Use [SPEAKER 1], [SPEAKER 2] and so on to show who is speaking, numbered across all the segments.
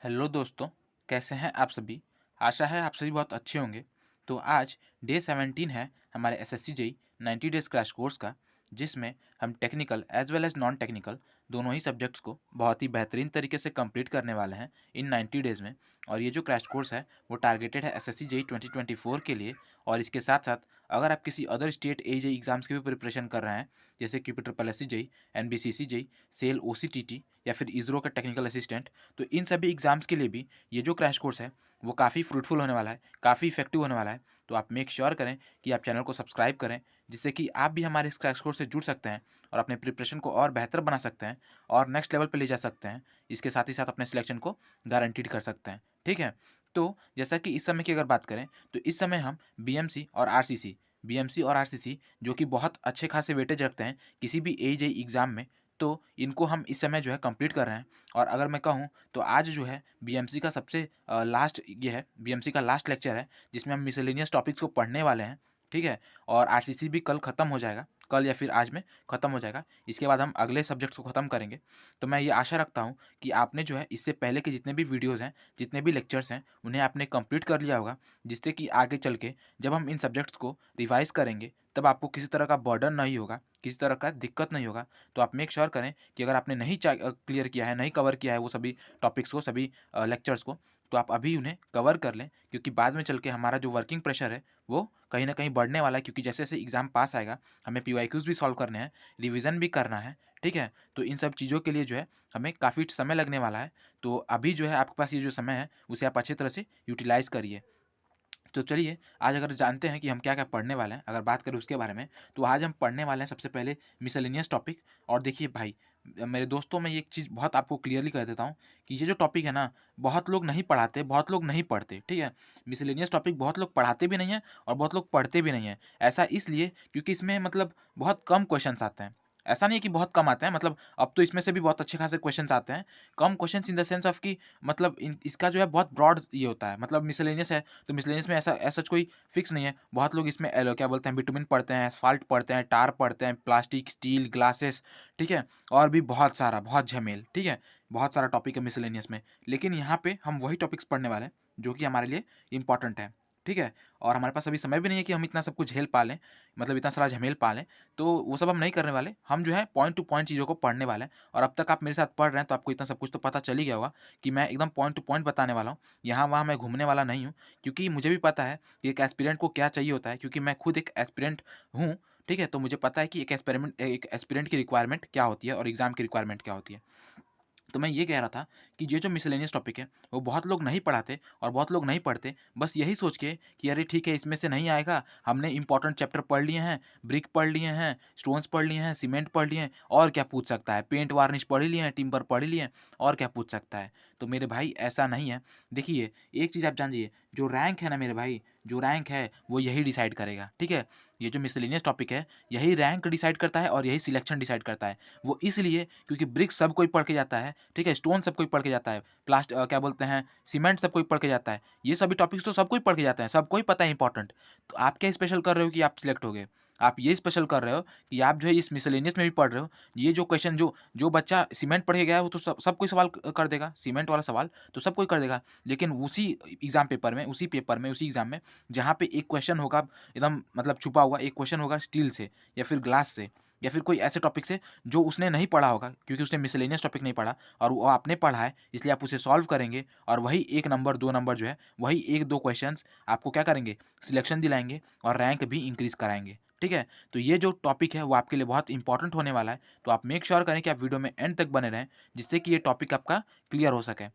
[SPEAKER 1] Hello दोस्तों, कैसे हैं आप सभी। आशा है आप सभी बहुत अच्छे होंगे। तो आज डे 17 है हमारे SSC JE 90 days crash course का, जिसमें हम technical as well as non technical दोनों ही सब्जेक्ट्स को बहुत ही बेहतरीन तरीके से कंप्लीट करने वाले हैं इन 90 डेज़ में। और ये जो क्रैश कोर्स है वो टारगेटेड है एसएससी जेई 2024 के लिए। और इसके साथ साथ अगर आप किसी अदर स्टेट जेई एग्जाम्स की भी प्रिपरेशन कर रहे हैं, जैसे कि triple S C JE, NBCC JE, SAIL OCTT या फिर इसरो का टेक्निकल असिस्टेंट, तो इन सभी एग्ज़ाम्स के लिए भी ये जो क्रैश कोर्स है वो काफ़ी फ्रूटफुल होने वाला है, काफ़ी इफेक्टिव होने वाला है। तो आप मेक श्योर करें कि आप चैनल को सब्सक्राइब करें, जिससे कि आप भी हमारे इस क्रैश कोर्स से जुड़ सकते हैं और अपने प्रिपरेशन को और बेहतर बना सकते हैं और नेक्स्ट लेवल पे ले जा सकते हैं। इसके साथ ही साथ अपने सिलेक्शन को गारंटीड कर सकते हैं। ठीक है? तो जैसा कि इस समय की अगर बात करें, तो इस समय हम बीएमसी और आरसीसी जो कि बहुत अच्छे खासे वेटेज रखते हैं किसी भी एजेई एग्ज़ाम में, तो इनको हम इस समय जो है कंप्लीट कर रहे हैं। और अगर मैं कहूँ तो आज जो है बीएमसी का सबसे लास्ट ये है, बीएमसी का लास्ट लेक्चर है, जिसमें हम मिसेलेनियस टॉपिक्स को पढ़ने वाले हैं। ठीक है? और आरसीसी भी कल ख़त्म हो जाएगा, कल या फिर आज में ख़त्म हो जाएगा। इसके बाद हम अगले सब्जेक्ट्स को ख़त्म करेंगे। तो मैं ये आशा रखता हूँ कि आपने जो है इससे पहले के जितने भी वीडियोज़ हैं, जितने भी लेक्चर्स हैं, उन्हें आपने कंप्लीट कर लिया होगा, जिससे कि आगे चल के जब हम इन सब्जेक्ट्स को रिवाइज़ करेंगे, तब आपको किसी तरह का बर्डन नहीं होगा, किसी तरह का दिक्कत नहीं होगा। तो आप मेक श्योर करें कि अगर आपने नहीं क्लियर किया है, नहीं कवर किया है वो सभी टॉपिक्स को, सभी लेक्चर्स को, तो आप अभी उन्हें कवर कर लें, क्योंकि बाद में चल के हमारा जो वर्किंग प्रेशर है वो कहीं न कहीं बढ़ने वाला है, क्योंकि जैसे-जैसे एग्ज़ाम पास आएगा, हमें पीवाईक्यूज़ भी सॉल्व करने हैं, रिवीज़न भी करना है, ठीक है? तो इन सब चीज़ों के लिए जो है हमें काफ़ी समय लगने वाला है। तो अभी जो है आपके पास ये जो समय है, उसे आप अच्छी तरह से यूटिलाइज़ करिए। तो चलिए आज अगर जानते हैं कि हम क्या-क्या पढ़ने वाले हैं, अगर बात करें उसके बारे में, तो आज हम पढ़ने वाले हैं सबसे पहले मिसेलेनियस टॉपिक। और देखिए भाई, मेरे दोस्तों, मैं ये एक चीज़ बहुत आपको क्लियरली कह देता हूँ कि ये जो टॉपिक है ना, बहुत लोग नहीं पढ़ाते, बहुत लोग नहीं पढ़ते, ठीक है? मिसेलेनियस टॉपिक बहुत लोग पढ़ाते भी नहीं हैं और बहुत लोग पढ़ते भी नहीं हैं। ऐसा इसलिए क्योंकि इसमें मतलब बहुत कम क्वेश्चन्स आते हैं। ऐसा नहीं है कि बहुत कम आते हैं, मतलब अब तो इसमें से भी बहुत अच्छे खासे क्वेश्चन्स आते हैं। कम questions in the sense of कि मतलब इन इसका जो है बहुत ब्रॉड ये होता है, मतलब मिसेलेनियस है, तो मिसलेनियस में ऐसा ऐसा कोई फिक्स नहीं है। बहुत लोग इसमें क्या बोलते हैं, बिटुमिन पढ़ते हैं, एस्फाल्ट पढ़ते हैं, टार पढ़ते हैं, प्लास्टिक, स्टील, ग्लासेस, ठीक है? और भी बहुत सारा, बहुत झमेल, ठीक है? बहुत सारा टॉपिक है मिसलेनियस में। लेकिन यहाँ पे हम वही टॉपिक्स पढ़ने वाले हैं, जो कि हमारे लिए इम्पोर्टेंट है, ठीक है? और हमारे पास अभी समय भी नहीं है कि हम इतना सब कुछ झेल पा लें, मतलब इतना सारा झमेल पा लें, तो वो सब हम नहीं करने वाले। हम जो है पॉइंट टू पॉइंट चीज़ों को पढ़ने वाले हैं। और अब तक आप मेरे साथ पढ़ रहे हैं, तो आपको इतना सब कुछ तो पता चल ही गया होगा कि मैं एकदम पॉइंट टू पॉइंट बताने वाला हूँ। यहाँ-वहाँ मैं घूमने वाला नहीं हूँ, क्योंकि मुझे भी पता है कि एक एस्पिरेंट को क्या चाहिए होता है, क्योंकि मैं खुद एक एस्पिरेंट हूँ, ठीक है? तो मुझे पता है कि एक एस्पिरेंट की रिक्वायरमेंट क्या होती है और एग्ज़ाम की रिक्वायरमेंट क्या होती है। तो मैं ये कह रहा था कि ये जो मिसलेनियस टॉपिक है, वो बहुत लोग नहीं पढ़ाते और बहुत लोग नहीं पढ़ते, बस यही सोच के कि अरे ठीक है, इसमें से नहीं आएगा, हमने इंपॉर्टेंट चैप्टर पढ़ लिए हैं, ब्रिक पढ़ लिए हैं, स्टोन्स पढ़ लिए हैं, सीमेंट पढ़ लिए हैं, और क्या पूछ सकता है, पेंट वार्निश पढ़ ही लिए हैं, टिम्बर पढ़ ही लिए हैं, और क्या पूछ सकता है। तो मेरे भाई ऐसा नहीं है। देखिए, एक चीज़ आप जानिए, जो रैंक है ना मेरे भाई, जो रैंक है वो यही डिसाइड करेगा, ठीक है? ये जो मिसलेनियस टॉपिक है, यही रैंक डिसाइड करता है और यही सिलेक्शन डिसाइड करता है। वो इसलिए क्योंकि ब्रिक सब कोई पढ़ के जाता है, ठीक है? स्टोन सब कोई पढ़ के जाता है, क्या बोलते हैं, सीमेंट सब कोई पढ़ के जाता है। ये सभी टॉपिक्स तो सब कोई पढ़ के जाते हैं, सबको ही पता है इंपॉर्टेंट। तो आप क्या स्पेशल कर रहे हो कि आप सिलेक्ट हो गए? आप ये स्पेशल कर रहे हो कि आप जो है इस मिसलेनियस में भी पढ़ रहे हो। ये जो क्वेश्चन जो जो बच्चा सीमेंट पढ़ के गया है, वो तो सब कोई सवाल कर देगा, सीमेंट वाला सवाल तो सब कोई कर देगा। लेकिन उसी एग्ज़ाम पेपर में, उसी पेपर में, उसी एग्ज़ाम में, जहाँ पे एक क्वेश्चन होगा एकदम मतलब छुपा हुआ, एक क्वेश्चन होगा स्टील से या फिर ग्लास से या फिर कोई ऐसे टॉपिक से जो उसने नहीं पढ़ा होगा, क्योंकि उसने मिसलेनियस टॉपिक नहीं पढ़ा और वो आपने पढ़ा है, इसलिए आप उसे सॉल्व करेंगे और वही 1 नंबर 2 नंबर जो है, वही 1-2 क्वेश्चंस आपको क्या करेंगे, सिलेक्शन दिलाएँगे और रैंक भी इंक्रीज़ कराएँगे, ठीक है? तो ये जो टॉपिक है वो आपके लिए बहुत इंपॉर्टेंट होने वाला है, तो आप मेक श्योर करें कि आप वीडियो में एंड तक बने रहें, जिससे कि ये टॉपिक आपका क्लियर हो सके।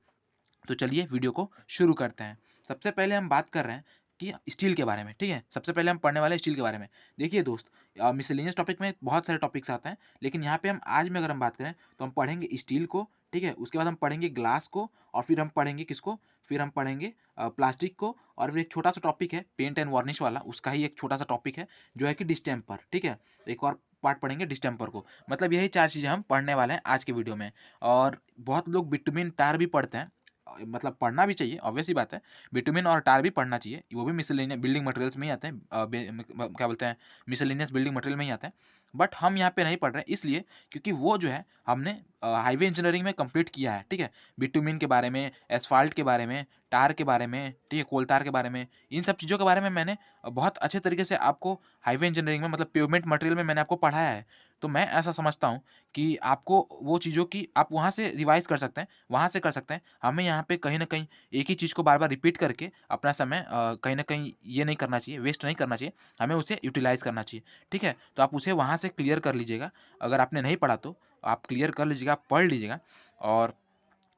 [SPEAKER 1] तो चलिए वीडियो को शुरू करते हैं। सबसे पहले हम बात कर रहे हैं कि स्टील के बारे में, ठीक है? सबसे पहले हम पढ़ने वाले हैं स्टील के बारे में। देखिए दोस्त, मिसेलेनियस टॉपिक में बहुत सारे टॉपिक्स आते हैं, लेकिन यहाँ पे हम आज में अगर हम बात करें, तो हम पढ़ेंगे स्टील को, ठीक है? उसके बाद हम पढ़ेंगे ग्लास को और फिर हम पढ़ेंगे किसको? फिर हम पढ़ेंगे प्लास्टिक को, और फिर एक छोटा-सा टॉपिक है पेंट एंड वार्निश वाला, उसका ही एक छोटा-सा टॉपिक है, जो है कि डिस्टेम्पर, ठीक है? एक और पार्ट पढ़ेंगे डिस्टेम्पर को। मतलब यही 4 चीज़ें हम पढ़ने वाले हैं आज के वीडियो में। और बहुत लोग बिटुमिन टार भी पढ़ते हैं, मतलब पढ़ना भी चाहिए, ऑब्वियस सी बात है। बिटुमिन और टार भी पढ़ना चाहिए, वो भी मिसलेनियस बिल्डिंग मटेरियल्स में ही आते हैं, क्या बोलते हैं, मिसलेनियस बिल्डिंग मटेरियल में ही आते हैं। बट हम यहाँ पे नहीं पढ़ रहे हैं इसलिए क्योंकि वो जो है हमने हाईवे इंजीनियरिंग में कंप्लीट किया है, ठीक है। बिटुमिन के बारे में, एसफाल्ट के बारे में, टार के बारे में, ठीक है, कोल तार के बारे में, इन सब चीज़ों के बारे में मैंने बहुत अच्छे तरीके से आपको हाईवे इंजीनियरिंग में मतलब पेवमेंट मटेरियल में मैंने आपको पढ़ाया है। तो मैं ऐसा समझता हूँ कि आपको वो चीज़ों की आप वहाँ से रिवाइज़ कर सकते हैं, वहाँ से कर सकते हैं। हमें यहाँ पे कहीं न कहीं एक ही चीज़ को बार-बार रिपीट करके अपना समय कहीं न कहीं ये नहीं करना चाहिए, वेस्ट नहीं करना चाहिए। हमें उसे यूटिलाइज़ करना चाहिए, ठीक है? तो आप उसे वहाँ से क्लियर कर लीजिएगा। अगर आपने नहीं पढ़ा तो आप क्लियर कर लीजिएगा, पढ़ लीजिएगा और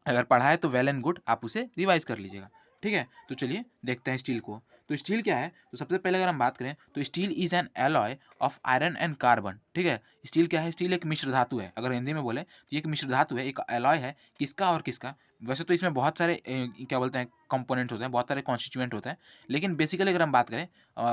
[SPEAKER 1] अगर पढ़ा है तो वेल एंड गुड, आप उसे रिवाइज़ कर लीजिएगा, ठीक है? तो चलिए देखते हैं स्टील को। तो स्टील क्या है? तो सबसे पहले अगर हम बात करें तो steel is an alloy of iron and carbon, ठीक है? स्टील क्या है? स्टील एक मिश्र धातु है। अगर हिंदी में बोलें तो ये एक मिश्र धातु है, एक एलॉय है, किसका और किसका? वैसे तो इसमें बहुत सारे क्या बोलते हैं कंपोनेंट्स होते हैं, बहुत सारे कॉन्स्टिट्यूएंट होते हैं, लेकिन बेसिकली अगर हम बात करें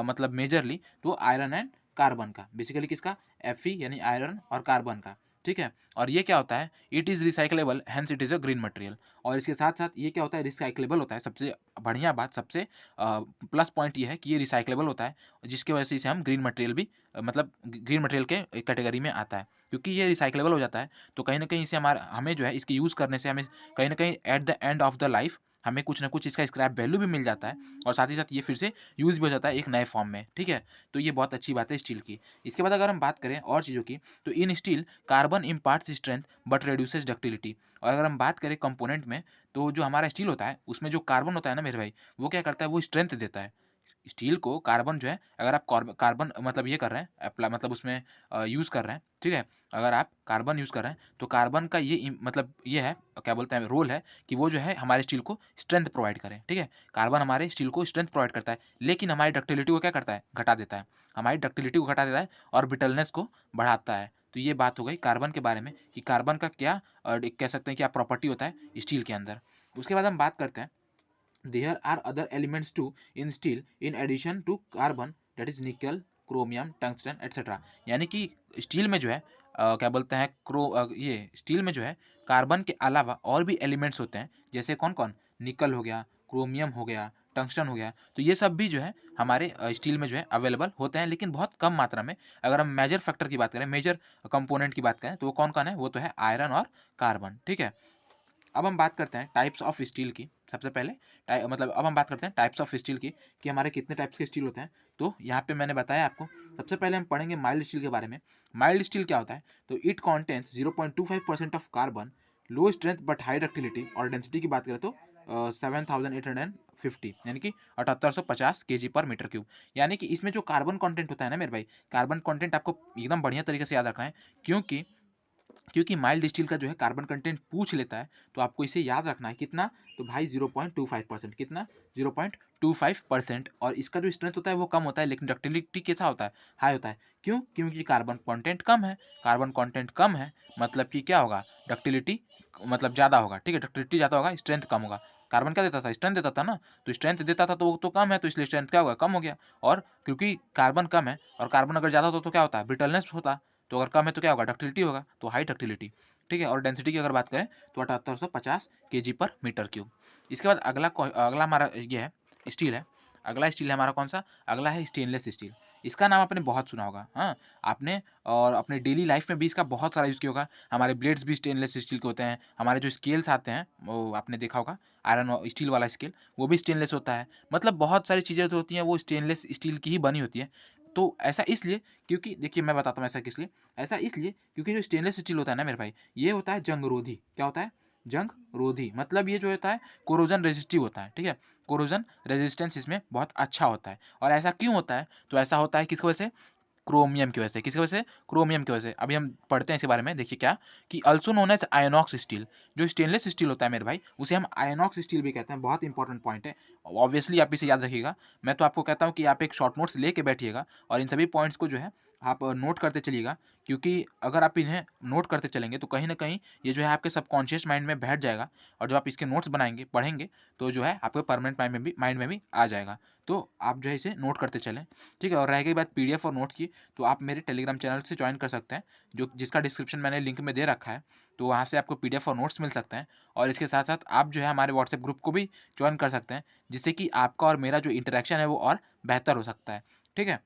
[SPEAKER 1] मतलब मेजरली तो आयरन एंड कार्बन का। बेसिकली किसका? Fe यानी आयरन और कार्बन का, ठीक है? और ये क्या होता है? It is recyclable hence it is a green material. और इसके साथ-साथ ये क्या होता है? रिसाइक्लेबल होता है। सबसे बढ़िया बात, सबसे प्लस पॉइंट ये है कि ये रिसाइक्लेबल होता है, जिसकी वजह से इसे हम ग्रीन मटेरियल भी मतलब ग्रीन मटेरियल के कैटेगरी में आता है। क्योंकि ये रिसाइक्लेबल हो जाता है, तो कहीं न कहीं इसे हमें जो है इसके यूज़ करने से हमें कहीं न कहीं at the end of the life हमें कुछ न कुछ इसका स्क्रैप वैल्यू भी मिल जाता है और साथ ही साथ ये फिर से यूज़ भी हो जाता है एक नए फॉर्म में, ठीक है? तो ये बहुत अच्छी बात है स्टील की। इसके बाद अगर हम बात करें और चीज़ों की, तो in steel carbon imparts strength but reduces ductility. और अगर हम बात करें कंपोनेंट में, तो जो हमारा स्टील होता है उसमें जो कार्बन होता है ना मेरे भाई, वो क्या करता है? वो स्ट्रेंथ देता है। स्टील को कार्बन जो है, अगर आप कार्बन मतलब ये कर रहे हैं मतलब उसमें यूज़ कर रहे हैं, ठीक है? अगर आप कार्बन यूज़ कर रहे हैं तो कार्बन का ये मतलब ये है, क्या बोलते हैं, रोल है कि वो जो है हमारे स्टील को स्ट्रेंथ प्रोवाइड करें, ठीक है? कार्बन हमारे स्टील को स्ट्रेंथ प्रोवाइड करता है, लेकिन हमारी डक्टिलिटी को क्या करता है? घटा देता है। हमारी डक्टिलिटी को घटा देता है और ब्रिटलनेस को बढ़ाता है। तो ये बात हो गई कार्बन के बारे में कि कार्बन का क्या कह सकते हैं क्या प्रॉपर्टी होता है स्टील के अंदर। उसके बाद हम बात करते हैं, there are other elements too in steel in addition to carbon, that is nickel, chromium, tungsten etc. यानी कि स्टील में जो है क्या बोलते हैं ये स्टील में जो है कार्बन के अलावा और भी एलिमेंट्स होते हैं, जैसे कौन कौन? निकल हो गया, क्रोमियम हो गया, टंगस्टन हो गया। तो ये सब भी जो है हमारे स्टील में जो है अवेलेबल होते हैं, लेकिन बहुत कम मात्रा में। अगर हम मेजर फैक्टर की बात करें, मेजर कंपोनेंट की बात करें, तो वो कौन कौन है? वो तो है आयरन और कार्बन, ठीक है? अब हम बात करते हैं टाइप्स ऑफ स्टील की। सबसे पहले मतलब अब हम बात करते हैं टाइप्स ऑफ स्टील की कि हमारे कितने टाइप्स के स्टील होते हैं। तो यहाँ पे मैंने बताया आपको। सबसे पहले हम पढ़ेंगे माइल्ड स्टील के बारे में। माइल्ड स्टील क्या होता है? तो it contains 0.25% of carbon, low strength but high ductility, और डेंसिटी की बात करें तो 7850 यानी कि 7850 kg पर मीटर क्यूब। यानी कि इसमें जो कार्बन कंटेंट होता है ना मेरे भाई, कार्बन कंटेंट आपको एकदम बढ़िया तरीके से याद रखना है, क्योंकि माइल्ड स्टील का जो है कार्बन कंटेंट पूछ लेता है, तो आपको इसे याद रखना है कितना? तो भाई 0.25%। कितना? 0.25%। और इसका जो स्ट्रेंथ होता है वो कम होता है, लेकिन डक्टिलिटी कैसा होता है? हाई होता है। क्यों? क्योंकि कार्बन कंटेंट कम है। कार्बन कंटेंट कम है मतलब कि क्या होगा? डक्टिलिटी मतलब ज़्यादा होगा, ठीक है? डक्टिलिटी ज़्यादा होगा, स्ट्रेंथ कम होगा। कार्बन क्या देता था? स्ट्रेंथ देता था ना, तो स्ट्रेंथ देता था तो वो तो कम है, तो इसलिए स्ट्रेंथ क्या होगा? कम हो गया। और क्योंकि कार्बन कम है और कार्बन अगर ज़्यादा होता तो क्या होता है? ब्रिटलनेस होता। तो अगर कम है तो क्या होगा? डक्टिलिटी होगा, तो हाई डक्टिलिटी, ठीक है? और डेंसिटी की अगर बात करें तो 7850 kg पर मीटर क्यूब। इसके बाद अगला हमारा ये है स्टील है। अगला स्टील है हमारा कौन सा? अगला है स्टेनलेस स्टील। इसका नाम आपने बहुत सुना होगा, हाँ? आपने और अपने डेली लाइफ में भी इसका बहुत सारा यूज़ किया होगा। हमारे ब्लेड्स भी स्टेनलेस स्टील के होते हैं। हमारे जो स्केल्स आते हैं वो आपने देखा होगा, आयरन और स्टील वाला स्केल, वो भी स्टेनलेस होता है। मतलब बहुत सारी चीज़ें जो होती हैं वो स्टेनलेस स्टील की ही बनी होती है। तो ऐसा इसलिए क्योंकि देखिए मैं बताता हूँ ऐसा किस लिए। ऐसा इसलिए क्योंकि जो स्टेनलेस स्टील होता है ना मेरे भाई, ये होता है जंगरोधी। क्या होता है? जंगरोधी। मतलब ये जो होता है कोरोजन रेजिस्टिव होता है, ठीक है? कोरोजन रेजिस्टेंस इसमें बहुत अच्छा होता है। और ऐसा क्यों होता है? तो ऐसा होता है किसकी वजह से? क्रोमियम की वजह से। किसकी वजह से? क्रोमियम की वजह से। अभी हम पढ़ते हैं इसके बारे में, देखिए क्या कि also known as inox steel. जो स्टेनलेस स्टील होता है मेरे भाई, उसे हम आयनॉक्स स्टील भी कहते हैं। बहुत इंपॉर्टेंट पॉइंट है, ऑब्वियसली आप इसे याद रखिएगा। मैं तो आपको कहता हूँ कि आप एक शॉर्ट नोट्स लेके बैठिएगा और इन सभी पॉइंट्स को जो है आप नोट करते चलिएगा, क्योंकि अगर आप इन्हें नोट करते चलेंगे तो कहीं न कहीं ये जो है आपके सबकॉन्शियस माइंड में बैठ जाएगा, और जब आप इसके नोट्स बनाएँगे, पढ़ेंगे, तो जो है आपके परमानेंट माइंड में भी आ जाएगा। तो आप जो है इसे नोट करते चलें, ठीक है? और रह गई बात पीडीएफ और नोट्स की, तो आप मेरे टेलीग्राम चैनल से जॉइन कर सकते हैं, जो जिसका डिस्क्रिप्शन मैंने लिंक में दे रखा है। तो वहाँ से आपको पीडीएफ और नोट्स मिल सकते हैं, और इसके साथ-साथ आप जो है हमारे व्हाट्सएप ग्रुप को भी जॉइन कर सकते हैं, जिससे कि आपका और मेरा जो इंटरेक्शन है वो और बेहतर हो सकता है, ठीक है?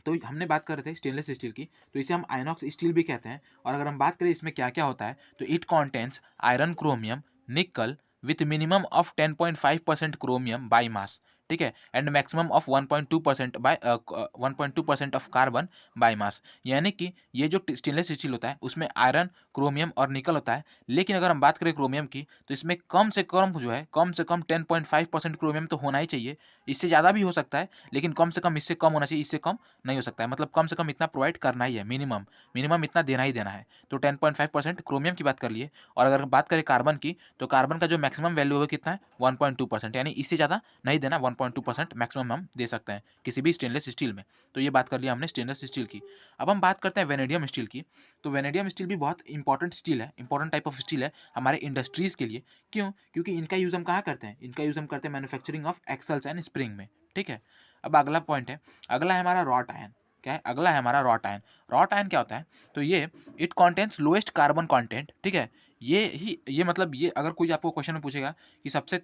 [SPEAKER 1] तो हमने बात कर रहे थे स्टेनलेस स्टील की, तो इसे हम आइनॉक्स स्टील भी कहते हैं। और अगर हम बात करें इसमें क्या-क्या होता है, तो इट कंटेन्स आयरन, क्रोमियम, निकल with minimum of 10.5% chromium by mass, ठीक है? And maximum of 1.2% of carbon by mass. यानी कि ये जो स्टेनलेस स्टील होता है उसमें आयरन, क्रोमियम और निकल होता है। लेकिन अगर हम बात करें क्रोमियम की, तो इसमें कम से कम जो है, कम से कम 10.5% क्रोमियम तो होना ही चाहिए। इससे ज़्यादा भी हो सकता है, लेकिन कम से कम इससे कम होना चाहिए, इससे कम नहीं हो सकता है। मतलब कम से कम इतना प्रोवाइड करना ही है, मिनिमम, मिनिमम इतना देना ही देना है। तो 10.5% क्रोमियम की बात कर लिए। और अगर बात करें कार्बन की, तो कार्बन का जो मैक्सिमम वैल्यू है वो कितना है? 1.2%, यानी इससे ज़्यादा नहीं देना, 1.2% मैक्सिमम हम दे सकते हैं किसी भी स्टेनलेस स्टील में। तो ये बात कर लिया हमने स्टेनलेस स्टील की। अब हम बात करते हैं वेनेडियम स्टील की। तो वेनेडियम स्टील भी बहुत इंपॉर्टेंट स्टील है, इंपॉर्टेंट टाइप ऑफ स्टील है हमारे इंडस्ट्रीज़ के लिए। क्यों? क्योंकि इनका यूज़ हम कहाँ करते हैं? इनका यूज़ हम करते हैं manufacturing of axles and spring में, ठीक है? अब अगला पॉइंट है, अगला है हमारा रॉट आयन। क्या है? अगला है हमारा रॉट आयन। रॉट आयन क्या होता है? तो ये it contains lowest carbon content, ठीक है? ये मतलब ये अगर कोई आपको क्वेश्चन में पूछेगा कि सबसे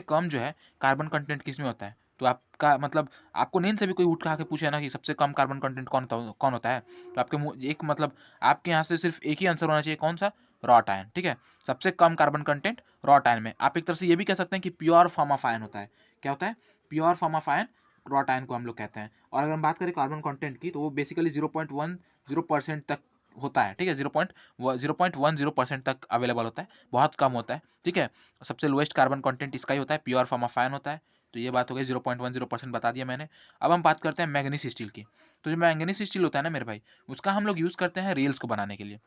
[SPEAKER 1] कम जो है कार्बन कंटेंट किसमें होता है? तो आपका मतलब आपको नींद से भी कोई उठ के आके पूछे ना कि सबसे कम कार्बन कंटेंट कौन होता है? तो आपके मुँह एक मतलब आपके यहाँ से सिर्फ एक ही आंसर होना चाहिए, कौन-सा? रॉट आयन, ठीक है? सबसे कम कार्बन कंटेंट रॉट आयन में। आप एक तरह से ये भी कह सकते हैं कि प्योर फॉर्म ऑफ आयन होता है। क्या होता है? Pure form of iron wrought iron को हम लोग कहते हैं। और अगर हम बात करें कार्बन कंटेंट की, तो वो बेसिकली 0.10% तक होता है, ठीक है? 0.10% तक अवेलेबल होता है, बहुत कम होता है, ठीक है? सबसे लोएस्ट कार्बन कंटेंट इसका ही होता है, प्योर फॉर्म ऑफ आयन होता है। तो ये बात हो गई, 0.10% बता दिया मैंने। अब हम बात करते हैं मैंगनीज स्टील की। तो जो मैंगनीज स्टील होता है ना मेरे भाई, उसका हम लोग यूज़ करते हैं रेल्स को बनाने के लिए।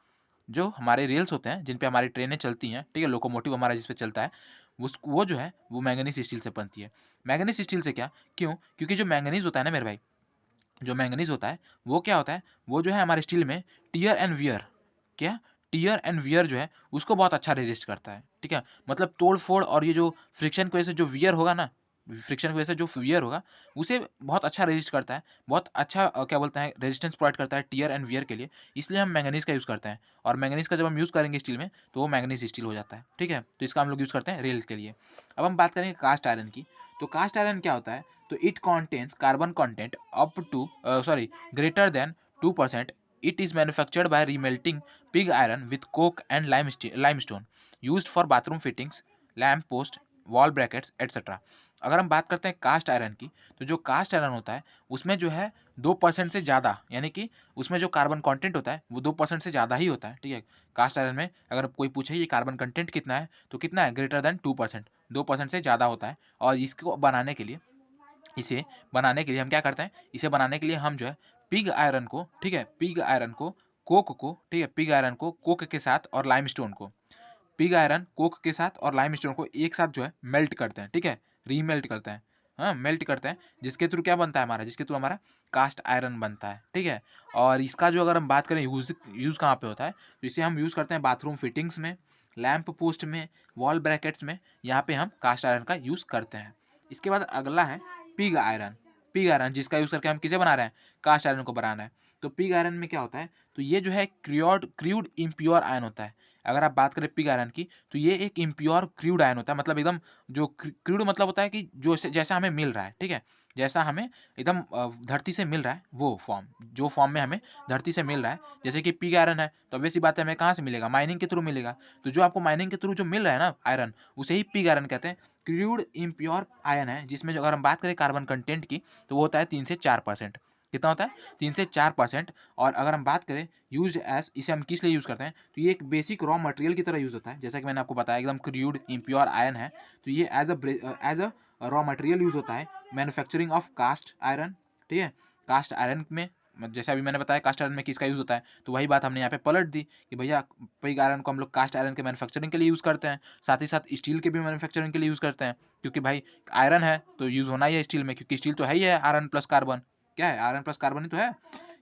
[SPEAKER 1] जो हमारे रेल्स होते हैं, जिन पे हमारी ट्रेनें चलती हैं, ठीक है? लोकोमोटिव हमारा जिस पे चलता है, वो जो है, वो मैंगनीज स्टील से बनती है। मैंगनीज स्टील से क्या? क्यों? क्योंकि जो मैंगनीज होता है ना मेरे भाई, जो मैंगनीज होता है, वो क्या होता है? वो जो है हमारे स्टील में टियर एंड वियर, क्या? टियर एंड वियर जो है, उसको बहुत अच्छा रेजिस्ट करता है, ठीक है? मतलब तोड़-फोड़ और ये जो फ्रिक्शन की वजह से जो वियर होगा ना, फ्रिक्शन की वजह से जो वियर होगा, उसे बहुत अच्छा रेजिस्ट करता है, बहुत अच्छा क्या बोलते हैं, रेजिस्टेंस प्रोवाइड करता है टियर एंड वियर के लिए, इसलिए हम मैंगनीज का यूज़ करते हैं। और मैंगनीज का जब हम यूज़ करेंगे स्टील में, तो वो मैंगनीज स्टील हो जाता है, ठीक है? तो इसका हम लोग यूज़ करते हैं रेल्स के लिए। अब हम बात करेंगे कास्ट आयरन की। तो कास्ट आयरन क्या होता है? तो it contains carbon content up to greater than 2%. It is manufactured by remelting pig iron with coke and limestone, used for bathroom fittings, lamp post, wall brackets, etc. अगर हम बात करते हैं कास्ट आयरन की, तो जो कास्ट आयरन होता है उसमें जो है 2% से ज़्यादा, यानी कि उसमें जो कार्बन कंटेंट होता है वो 2% से ज़्यादा ही होता है, ठीक है? कास्ट आयरन में अगर कोई पूछे ये कार्बन कंटेंट कितना है, तो कितना है? ग्रेटर देन 2%, 2% से ज़्यादा होता है। और इसे बनाने के लिए हम क्या करते हैं? इसे बनाने के लिए हम जो है पिग आयरन को, ठीक है? पिग आयरन को, कोक को, ठीक है? पिग आयरन को कोक के साथ और लाइमस्टोन को, पिग आयरन कोक के साथ और लाइमस्टोन को एक साथ जो है मेल्ट करते हैं, ठीक है? रीमेल्ट करते हैं, हाँ, मेल्ट करते हैं, जिसके थ्रू क्या बनता है हमारा? जिसके थ्रू हमारा कास्ट आयरन बनता है, ठीक है? और इसका जो अगर हम बात करें यूज़ कहाँ पे होता है, तो इसे हम यूज़ करते हैं बाथरूम फिटिंग्स में, लैंप पोस्ट में, वॉल ब्रैकेट्स में, यहाँ पे हम कास्ट आयरन का यूज़ करते हैं। इसके बाद अगला है पिग आयरन। पिग आयरन जिसका यूज़ करके हम किसे बना रहे हैं? कास्ट आयरन को बना रहे हैं। तो पिग आयरन में क्या होता है? तो ये जो है क्रूड इम्प्योर आयन होता है। अगर आप बात करें पिग आयरन की, तो ये एक इम्प्योर क्रूड आयन होता है, मतलब एकदम जो क्रूड मतलब होता है कि जो जैसा हमें मिल रहा है, ठीक है? जैसा हमें एकदम धरती से मिल रहा है, वो फॉर्म, जो फॉर्म में हमें धरती से मिल रहा है, जैसे कि पिग आयरन है, तो ऑब्वियस सी बात है हमें कहाँ से मिलेगा? माइनिंग के थ्रू मिलेगा। तो जो आपको माइनिंग के थ्रू जो मिल रहा है ना आयरन, उसे ही पिग आयरन कहते हैं। क्रूड इम्प्योर आयन है, जिसमें जो अगर हम बात करें कार्बन कंटेंट की, तो वो होता है 3 से 4%। कितना होता है? 3 से 4%। और अगर हम बात करें यूज्ड एज़, इसे हम किस लिए यूज़ करते हैं? तो ये एक बेसिक रॉ मटेरियल की तरह यूज़ होता है। जैसा कि मैंने आपको बताया एकदम क्रूड इम्प्योर आयन है, तो ये as a raw material use होता है मैन्युफैक्चरिंग ऑफ कास्ट आयरन, ठीक है? कास्ट आयरन में जैसे अभी मैंने बताया कास्ट आयरन में किसका यूज़ होता है, तो वही बात हमने यहाँ पे पलट दी कि भैया पिग आयरन को हम लोग कास्ट आयरन के मैन्युफैक्चरिंग के लिए यूज़ करते हैं, साथ ही साथ स्टील के भी मैन्युफैक्चरिंग के लिए यूज़ करते हैं, क्योंकि भाई आयरन है तो यूज़ होना ही है स्टील में, क्योंकि स्टील तो है ही है आयरन प्लस कार्बन। क्या है? आयरन प्लस कार्बन ही तो है।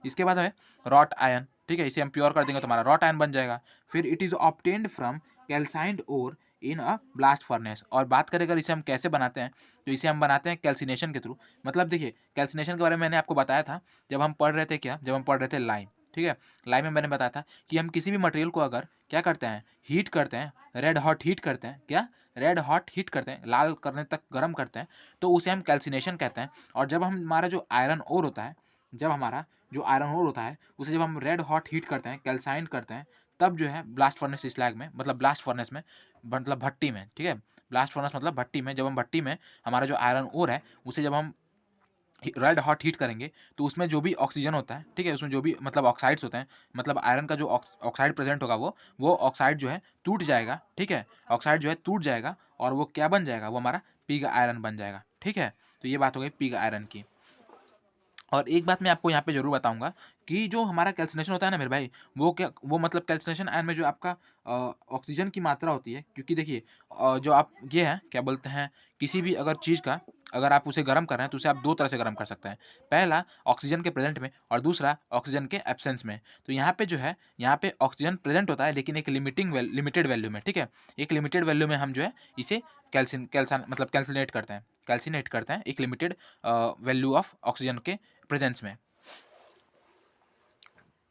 [SPEAKER 1] इसके बाद है रॉट आयन, ठीक है, इसे हम प्योर कर देंगे तो हमारा रॉट आयन बन जाएगा। फिर it is obtained from calcined ore in a blast furnace. और बात करें अगर इसे हम कैसे बनाते हैं, तो इसे हम बनाते हैं कैल्सिनेशन के थ्रू। मतलब देखिए कैल्सिनेशन के बारे में मैंने आपको बताया था जब हम पढ़ रहे थे, क्या, जब हम पढ़ रहे थे लाइम, ठीक है, लाइम में मैंने बताया था कि हम किसी भी मटेरियल को अगर क्या करते हैं, हीट करते हैं, रेड हॉट हीट करते हैं, क्या, रेड हॉट हीट करते हैं, लाल करने तक गर्म करते हैं, तो उसे हम कैल्सिनेशन कहते हैं। और जब हम हमारा जो आयरन ओर होता है, जब हमारा जो आयरन ओर होता है उसे जब हम रेड हॉट हीट करते हैं, कैल्साइन करते हैं, तब जो है ब्लास्ट फर्नेस स्लैग में, मतलब ब्लास्ट फर्नेस में, मतलब भट्टी में, ठीक है, ब्लास्ट फर्नेस मतलब भट्टी में, जब हम भट्टी में हमारा जो आयरन ओर है उसे जब हम रेड हॉट हीट करेंगे तो उसमें जो भी ऑक्सीजन होता है, ठीक है, उसमें जो भी मतलब ऑक्साइड्स होते हैं, मतलब आयरन का जो ऑक्साइड प्रेजेंट होगा वो ऑक्साइड जो है टूट जाएगा, ठीक है, ऑक्साइड जो है टूट जाएगा और वो क्या बन जाएगा, वो हमारा पिग आयरन बन जाएगा, ठीक है। तो ये बात हो गई पिग आयरन की। और एक बात मैं आपको यहाँ पे ज़रूर बताऊँगा कि जो हमारा कैल्सिनेशन होता है ना मेरे भाई, वो क्या, वो मतलब कैल्सिनेशन आयन में जो आपका ऑक्सीजन की मात्रा होती है, क्योंकि देखिए जो आप ये है क्या बोलते हैं, किसी भी अगर चीज़ का अगर आप उसे गर्म कर रहे हैं तो उसे आप 2 तरह से गर्म कर सकते हैं। पहला ऑक्सीजन के प्रेज़ेंट में और दूसरा ऑक्सीजन के एब्सेंस में। तो यहाँ पे जो है, यहाँ पे ऑक्सीजन प्रेज़ेंट होता है लेकिन एक लिमिटेड वैल्यू में, ठीक है? एक लिमिटेड वैल्यू में हम जो है इसे कैल्सिनेट करते हैं, एक लिमिटेड वैल्यू ऑफ ऑक्सीजन के प्रेजेंस में।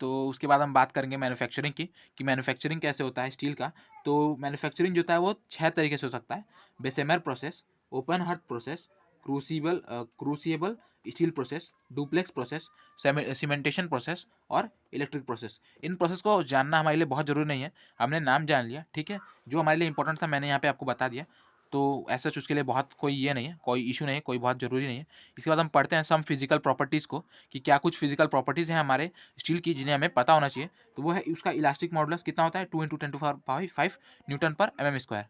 [SPEAKER 1] तो उसके बाद हम बात करेंगे मैन्युफैक्चरिंग की, कि मैन्युफैक्चरिंग कैसे होता है स्टील का। तो मैन्युफैक्चरिंग जो होता है वो 6 तरीके से हो सकता है। Bessemer process, open heart process, crucible steel process, duplex process, cementation process और इलेक्ट्रिक प्रोसेस। इन प्रोसेस को जानना हमारे लिए बहुत ज़रूरी नहीं है, हमने नाम जान लिया, ठीक है, जो हमारे लिए इंपॉर्टेंट था मैंने यहाँ पे आपको बता दिया। तो ऐसा उसके लिए बहुत कोई ये नहीं है, कोई इशू नहीं है, कोई बहुत ज़रूरी नहीं है। इसके बाद हम पढ़ते हैं सम फिजिकल प्रॉपर्टीज़ को, कि क्या कुछ फिजिकल प्रॉपर्टीज़ हैं हमारे स्टील की जिन्हें हमें पता होना चाहिए। तो वो है उसका इलास्टिक मॉडुलस कितना होता है, 2 × 10⁵ न्यूटन पर mm स्क्वायर,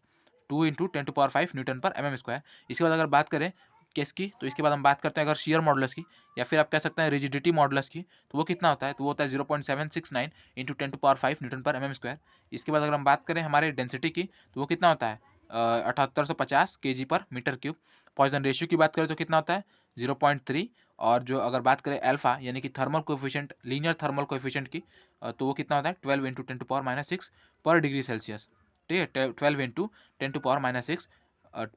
[SPEAKER 1] 2 × 10⁵ न्यूटन पर mm स्क्वायर। इसके बाद अगर बात करें किसकी, तो इसके बाद हम बात करते हैं अगर शियर मॉडुलस की, या फिर आप कह सकते हैं रिजिडिटी मॉडुलस की, तो वो कितना होता है, तो वो होता है 0.769 × 10⁵ न्यूटन पर mm स्क्वायर। इसके बाद अगर हम बात करें हमारे डेंसिटी की, तो वो कितना होता है 7850 kg पर मीटर क्यूब। पॉइजन रेशियो की बात करें तो कितना होता है 0.3। और जो अगर बात करें अल्फा यानी कि thermal coefficient, linear thermal coefficient की, तो वो कितना होता है 12 × 10⁻6 पर डिग्री सेल्सियस, ठीक है, 12 × 10⁻6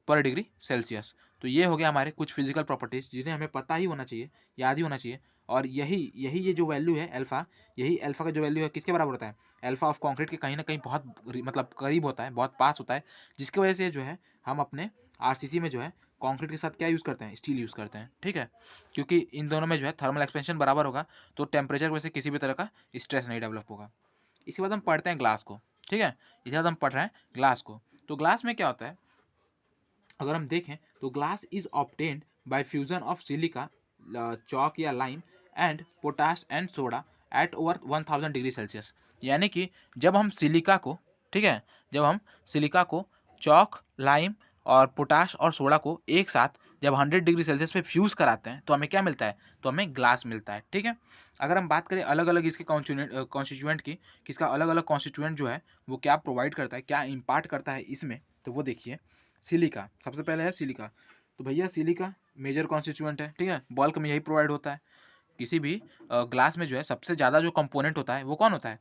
[SPEAKER 1] पर डिग्री सेल्सियस। तो ये हो गया हमारे कुछ फिजिकल प्रॉपर्टीज़ जिन्हें हमें पता ही होना चाहिए, याद ही होना चाहिए। और यही यही ये जो वैल्यू है अल्फा, यही अल्फा का जो वैल्यू है किसके बराबर होता है, अल्फा ऑफ कंक्रीट के कहीं ना कहीं बहुत मतलब करीब होता है, बहुत पास होता है, जिसकी वजह से जो है हम अपने आरसीसी में जो है कंक्रीट के साथ क्या यूज़ करते हैं, स्टील यूज़ करते हैं, ठीक है, क्योंकि इन दोनों में जो है थर्मल एक्सपेंशन बराबर होगा, तो टेम्परेचर की वजह से किसी भी तरह का स्ट्रेस नहीं डेवलप होगा। इसके बाद हम पढ़ते हैं ग्लास को, ठीक है, इसके बाद हम पढ़ रहे हैं ग्लास को। तो ग्लास में क्या होता है, अगर हम देखें तो glass is obtained by fusion of silica, chalk या lime and potash and soda at over 1000 degree Celsius. यानी कि जब हम सिलिका को, ठीक है, जब हम सिलिका को चॉक, लाइम और पोटाश और सोडा को एक साथ जब 100 डिग्री सेल्सियस पे फ्यूज़ कराते हैं तो हमें क्या मिलता है, तो हमें ग्लास मिलता है, ठीक है। अगर हम बात करें अलग अलग इसके कॉन्स्टिट्यूएंट की, किसका अलग अलग कॉन्स्टिट्यूएंट जो है वो क्या प्रोवाइड करता है, क्या इम्पार्ट करता है इसमें, तो वो देखिए सिलिका सबसे पहले है सिलिका। तो भैया सिलिका मेजर कॉन्स्टिट्यूएंट है, ठीक है, बल्क में यही प्रोवाइड होता है। किसी भी ग्लास में जो है सबसे ज़्यादा जो कंपोनेंट होता है वो कौन होता है,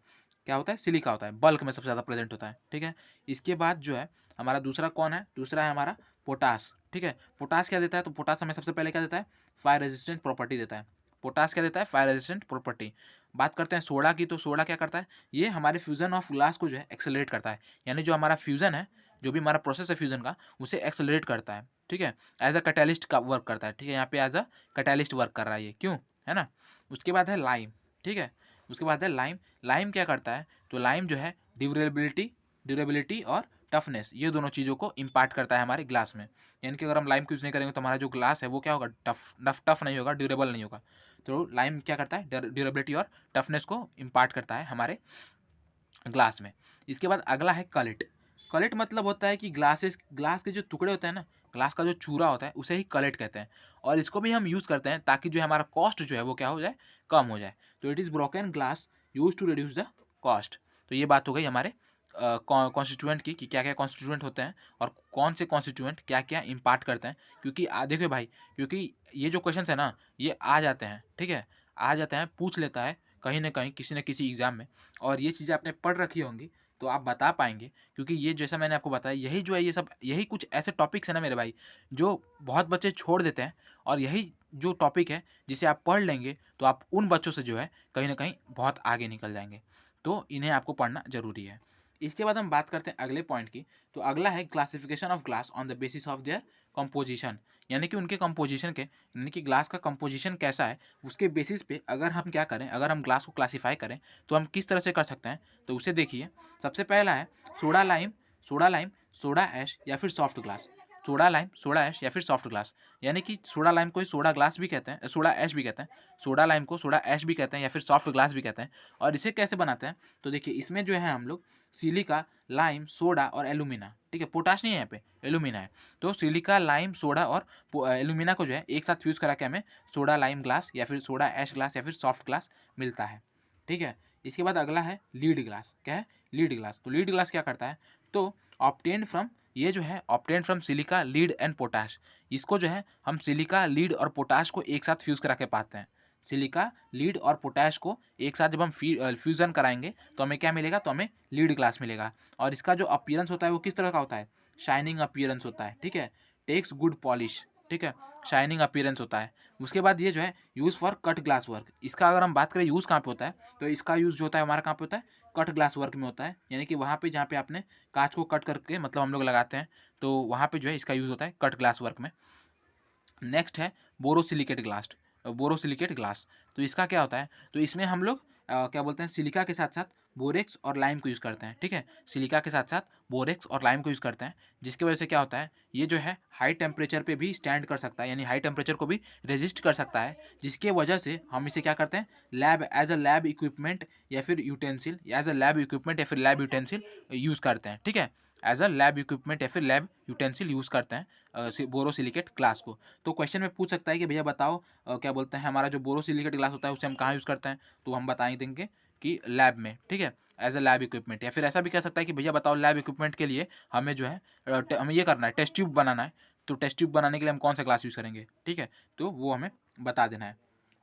[SPEAKER 1] क्या होता है, सिलिका होता है, बल्क में सबसे ज़्यादा प्रेजेंट होता है, ठीक है। इसके बाद जो है हमारा दूसरा कौन है, दूसरा है हमारा पोटास, ठीक है। पोटास क्या देता है, तो पोटास हमें सबसे पहले क्या देता है, फायर रेजिस्टेंट प्रॉपर्टी देता है। पोटास क्या देता है, फायर रेजिस्टेंट प्रॉपर्टी। बात करते हैं सोडा की, तो सोडा क्या करता है, ये हमारे फ्यूजन ऑफ ग्लास को जो है एक्सेलरेट करता है, यानी जो हमारा फ्यूजन है, जो भी हमारा प्रोसेस है फ्यूजन का, उसे एक्सेलरेट करता है, ठीक है, एज अ कैटालिस्ट का वर्क करता है, ठीक है, यहाँ पे एज अ कैटालिस्ट वर्क कर रहा है ये, क्यों, है ना। उसके बाद है लाइम, ठीक है, उसके बाद है लाइम। लाइम क्या करता है, तो लाइम जो है ड्यूरेबिलिटी और टफनेस, ये दोनों चीज़ों को इम्पार्ट करता है हमारे ग्लास में। यानी कि अगर हम लाइम को यूज़ नहीं करेंगे तो हमारा जो ग्लास है वो क्या होगा, टफ नहीं होगा, ड्यूरेबल नहीं होगा। तो लाइम क्या करता है, ड्यूरेबिलिटी और टफनेस को इम्पार्ट करता है हमारे ग्लास में। इसके बाद अगला है कलिट। कलिट मतलब होता है कि ग्लास के जो टुकड़े होते हैं ना, ग्लास का जो चूरा होता है उसे ही कलिट कहते हैं, और इसको भी हम यूज़ करते हैं ताकि जो है हमारा कॉस्ट जो है वो क्या हो जाए, कम हो जाए। तो it is broken glass use to reduce the cost. तो ये बात हो गई हमारे कॉन्स्टिट्यूएंट की, कि क्या क्या कॉन्स्टिट्यूएंट होते हैं और कौन से कॉन्स्टिट्यूएंट क्या क्या इम्पार्ट करते हैं। क्योंकि देखिए भाई, क्योंकि ये जो क्वेश्चन है ना ये आ जाते हैं, ठीक है, आ जाता है, पूछ लेता है कहीं न कहीं किसी न किसी एग्ज़ाम में, और ये चीज़ें आपने पढ़ रखी होंगी तो आप बता पाएँगे, क्योंकि ये जैसा मैंने आपको बताया यही जो है ये सब यही कुछ ऐसे टॉपिक्स हैं ना मेरे भाई, जो बहुत बच्चे छोड़ देते हैं, और यही जो टॉपिक है जिसे आप पढ़ लेंगे तो आप उन बच्चों से जो है कहीं न कहीं बहुत आगे निकल जाएँगे। तो इन्हें आपको पढ़ना ज़रूरी है। इसके बाद हम बात करते हैं अगले पॉइंट की, तो अगला है classification of glass on the basis of their composition, यानी कि उनके कंपोजिशन के, यानी कि ग्लास का कंपोजिशन कैसा है उसके बेसिस पे अगर हम क्या करें, अगर हम ग्लास को क्लासिफाई करें तो हम किस तरह से कर सकते हैं, तो उसे देखिए। सबसे पहला है soda lime, soda lime, soda ash या फिर soft glass. Soda lime, soda ash या फिर सॉफ्ट ग्लास, यानी कि सोडा लाइम को ही सोडा ग्लास भी कहते हैं, सोडा ऐश भी कहते हैं, सोडा लाइम को सोडा ऐश भी कहते हैं या फिर सॉफ्ट ग्लास भी कहते हैं। और इसे कैसे बनाते हैं, तो देखिए इसमें जो है हम लोग सिलिका, लाइम, सोडा और एलुमिना, ठीक है, पोटाश नहीं है यहाँ पे, एलुमिना है। तो सिलिका, लाइम, सोडा और एलुमिना को जो है एक साथ फ्यूज़ करा के हमें सोडा लाइम ग्लास या फिर सोडा ऐश ग्लास या फिर सॉफ्ट ग्लास मिलता है, ठीक है। इसके बाद अगला है लीड ग्लास। क्या है? Lead glass. तो लीड ग्लास क्या करता है, तो ऑब्टेन फ्रॉम, ये जो है obtain from silica, lead and potash. इसको जो है हम सिलिका, लीड और पोटाश को एक साथ फ्यूज़ करा के पाते हैं। सिलिका, लीड और पोटाश को एक साथ जब हम फ्यूज़न कराएंगे तो हमें क्या मिलेगा, तो हमें लीड ग्लास मिलेगा। और इसका जो अपीयरेंस होता है वो किस तरह का होता है, शाइनिंग अपीयरेंस होता है, ठीक है। टेक्स गुड पॉलिश, ठीक है, शाइनिंग अपीयरेंस होता है। उसके बाद ये जो है use for cut glass work, इसका अगर हम बात करें यूज़ कहाँ पे होता है, तो इसका यूज़ जो होता है हमारा कहाँ पे होता है, कट ग्लास वर्क में होता है, यानी कि वहाँ पे जहाँ पे आपने कांच को कट करके मतलब हम लोग लगाते हैं, तो वहाँ पे जो है इसका यूज़ होता है कट ग्लास वर्क में। नेक्स्ट है बोरोसिलिकेट ग्लास, बोरोसिलिकेट ग्लास। तो इसका क्या होता है, तो इसमें हम लोग क्या बोलते हैं, सिलिका के साथ साथ बोरेक्स और लाइम को यूज़ करते हैं, ठीक है। सिलिका के साथ साथ बोरेक्स और लाइम को यूज़ करते हैं, जिसकी वजह से क्या होता है, ये जो है हाई टेम्परेचर पे भी स्टैंड कर सकता है, यानी हाई टेम्परेचर को भी रेजिस्ट कर सकता है, जिसके वजह से हम इसे क्या करते हैं, lab as a lab equipment या फिर utensil, as a lab equipment या फिर लैब यूटेंसिल यूज़ करते हैं, ठीक है। एज अ लैब इक्विपमेंट या फिर लैब यूटेंसिल यूज़ करते हैं बोरोसिलिकेट ग्लास को। तो क्वेश्चन में पूछ सकता है कि भैया बताओ क्या बोलते हैं, हमारा जो बोरोसिलिकेट ग्लास होता है उसे हम कहाँ यूज़ करते हैं, तो हम बता ही देंगे कि लैब में, ठीक है, एज अ लैब इक्विपमेंट। या फिर ऐसा भी कह सकता है कि भैया बताओ लैब इक्विपमेंट के लिए हमें जो है हमें ये करना है, टेस्ट ट्यूब बनाना है, तो टेस्ट ट्यूब बनाने के लिए हम कौन सा ग्लास यूज़ करेंगे, ठीक है, तो वो हमें बता देना है।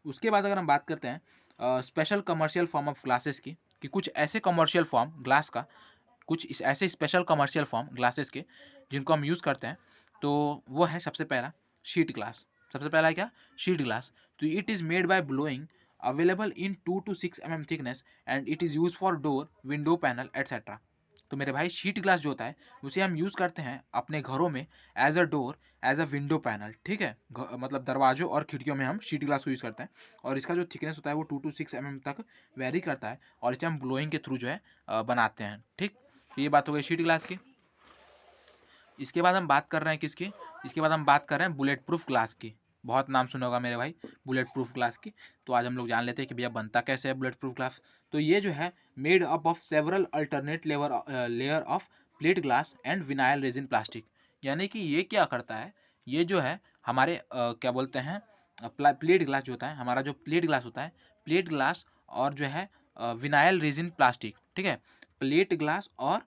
[SPEAKER 1] उसके बाद अगर हम बात करते हैं special commercial form of glasses की, कि कुछ ऐसे कमर्शियल फॉर्म ग्लास का, कुछ ऐसे स्पेशल कमर्शियल फॉर्म ग्लासेस के जिनको हम यूज़ करते हैं, तो वो है सबसे पहला शीट ग्लास। सबसे पहला है क्या, शीट ग्लास। तो it is made by blowing, available in 2 to 6 mm thickness and it is use for door, window panel etcetera. तो मेरे भाई शीट ग्लास जो होता है उसे हम यूज़ करते हैं अपने घरों में as a door, as a window panel, ठीक है, मतलब दरवाजों और खिड़कियों में हम शीट ग्लास को यूज़ करते हैं। और इसका जो थिकनेस होता है वो 2 to 6 mm तक वेरी करता है, और इसे हम ब्लोइंग के थ्रू जो है बनाते हैं, ठीक। तो ये बात हो गई शीट ग्लास की। इसके बाद हम बात कर रहे हैं किसकी, इसके बाद हम बात कर रहे हैं बुलेट प्रूफ ग्लास की। बहुत नाम सुना होगा मेरे भाई बुलेट प्रूफ ग्लास की। तो आज हम लोग जान लेते हैं कि भैया बनता कैसे है बुलेट प्रूफ ग्लास। तो ये जो है made up of several alternate layer of plate glass and vinyl resin plastic. यानी कि ये क्या करता है, ये जो है हमारे क्या बोलते हैं, प्लेट ग्लास जो होता है, हमारा जो प्लेट ग्लास होता है, प्लेट ग्लास और जो है विनाइल रेजिन प्लास्टिक, ठीक है, प्लेट ग्लास और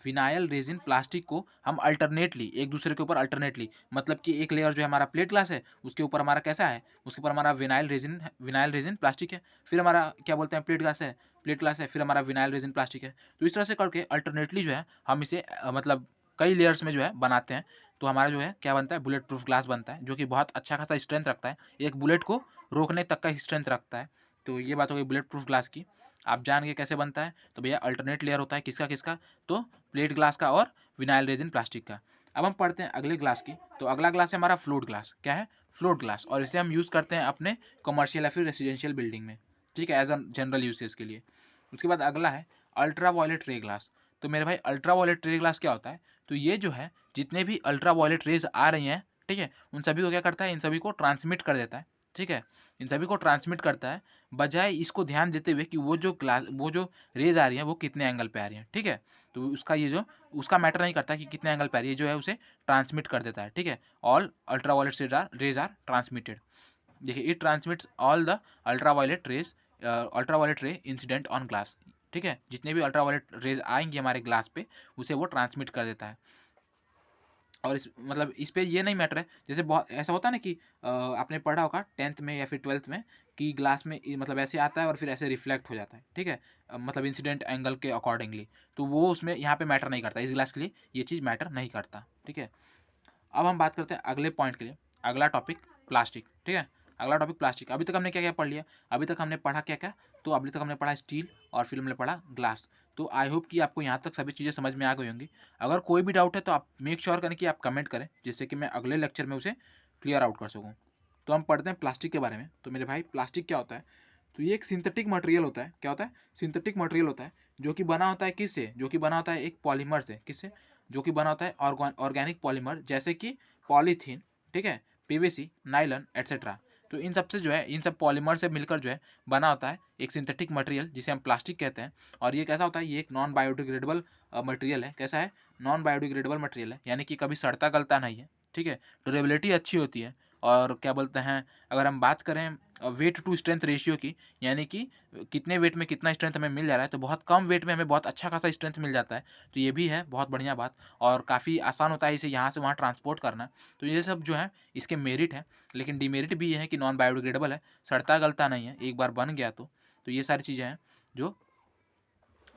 [SPEAKER 1] विनाइल रेजिन प्लास्टिक को हम अल्टरनेटली एक दूसरे के ऊपर अल्टरनेटली, मतलब कि एक लेयर जो है हमारा प्लेट ग्लास है, उसके ऊपर हमारा कैसा है, उसके ऊपर हमारा विनाइल रेजिन प्लास्टिक है, फिर हमारा क्या बोलते हैं प्लेट ग्लास है, प्लेट ग्लास है, फिर हमारा विनाइल रेजिन प्लास्टिक है। तो इस तरह से करके अल्टरनेटली जो है हम इसे मतलब कई लेयर्स में जो है बनाते हैं, तो हमारा जो है क्या बनता है, बुलेट प्रूफ ग्लास बनता है, जो कि बहुत अच्छा खासा स्ट्रेंथ रखता है, एक बुलेट को रोकने तक का स्ट्रेंथ रखता है। तो ये बात हो गई बुलेट प्रूफ ग्लास की। आप जान के कैसे बनता है, तो भैया अल्टरनेट लेयर होता है किसका किसका, तो प्लेट ग्लास का और विनाइल रेजिन प्लास्टिक का। अब हम पढ़ते हैं अगले ग्लास की। तो अगला ग्लास है हमारा फ्लोट ग्लास। क्या है, फ्लोट ग्लास, और इसे हम यूज़ करते हैं अपने कमर्शियल या फिर रेसिडेंशियल बिल्डिंग में, ठीक है, एज अ जनरल यूसेज के लिए। उसके बाद अगला है अल्ट्रा वायलेट रे ग्लास। तो मेरे भाई अल्ट्रा वायलेट रे ग्लास क्या होता है, तो ये जो है जितने भी अल्ट्रा वायलेट रेज आ रही हैं, ठीक है, उन सभी को क्या करता है, इन सभी को ट्रांसमिट कर देता है, ठीक है, इन सभी को ट्रांसमिट करता है, बजाय इसको ध्यान देते हुए कि वो जो रेज आ रही हैं वो कितने एंगल पे आ रही हैं, ठीक है। तो उसका ये जो उसका मैटर नहीं करता कि कितने एंगल पे आ रही है, जो है उसे ट्रांसमिट कर देता है, ठीक है। All ultraviolet rays are transmitted. देखिए it transmits all the ultraviolet rays, ultraviolet ray incident on glass, ठीक है, जितने भी अल्ट्रा वायलेट रेज आएंगे हमारे ग्लास पे उसे वो ट्रांसमिट कर देता है। और इस पे ये नहीं मैटर है, जैसे बहुत ऐसा होता है ना कि आपने पढ़ा होगा 10th में या फिर 12th में कि ग्लास में मतलब ऐसे आता है और फिर ऐसे रिफ्लेक्ट हो जाता है, ठीक है, मतलब इंसिडेंट एंगल के अकॉर्डिंगली, तो वो उसमें यहाँ पे मैटर नहीं करता, इस ग्लास के लिए ये चीज़ मैटर नहीं करता, ठीक है। अब हम बात करते हैं अगले पॉइंट के लिए, अगला टॉपिक प्लास्टिक, ठीक है। अगला टॉपिक प्लास्टिक। अभी तक हमने क्या क्या पढ़ लिया, अभी तक हमने पढ़ा क्या क्या, तो अभी तक हमने पढ़ा स्टील और फिर हमने पढ़ा ग्लास। तो आई होप कि आपको यहाँ तक सभी चीज़ें समझ में आ गई होंगी। अगर कोई भी डाउट है तो आप मेक श्योर करें कि आप कमेंट करें, जिससे कि मैं अगले लेक्चर में उसे क्लियर आउट कर सकूँ। तो हम पढ़ते हैं प्लास्टिक के बारे में। तो मेरे भाई प्लास्टिक क्या होता है, तो ये एक सिंथेटिक मटेरियल होता है। क्या होता है? सिंथेटिक मटेरियल होता है, जो कि बना होता है किससे, जो कि बना होता है एक पॉलीमर से, किससे, जो कि बना होता है ऑर्गेनिक पॉलीमर, जैसे कि पॉलीथीन, ठीक है, पीवीसी, नाइलन एटसेट्रा। तो इन सब से जो है, इन सब पॉलीमर से मिलकर जो है बना होता है एक सिंथेटिक मटेरियल, जिसे हम प्लास्टिक कहते हैं। और ये कैसा होता है, ये एक नॉन बायोडिग्रेडेबल मटेरियल है। कैसा है? नॉन बायोडिग्रेडेबल मटेरियल है, यानी कि कभी सड़ता गलता नहीं है, ठीक है। ड्यूरेबिलिटी अच्छी होती है। और क्या बोलते हैं, अगर हम बात करें वेट टू स्ट्रेंथ रेशियो की, यानी कि कितने वेट में कितना स्ट्रेंथ हमें मिल जा रहा है, तो बहुत कम वेट में हमें बहुत अच्छा खासा स्ट्रेंथ मिल जाता है। तो ये भी है बहुत बढ़िया बात, और काफ़ी आसान होता है इसे यहाँ से वहाँ ट्रांसपोर्ट करना। तो ये सब जो है इसके मेरिट है, लेकिन डिमेरिट भी ये है कि नॉन बायोडिग्रेडेबल है, सड़ता गलता नहीं है एक बार बन गया तो ये सारी चीज़ें हैं जो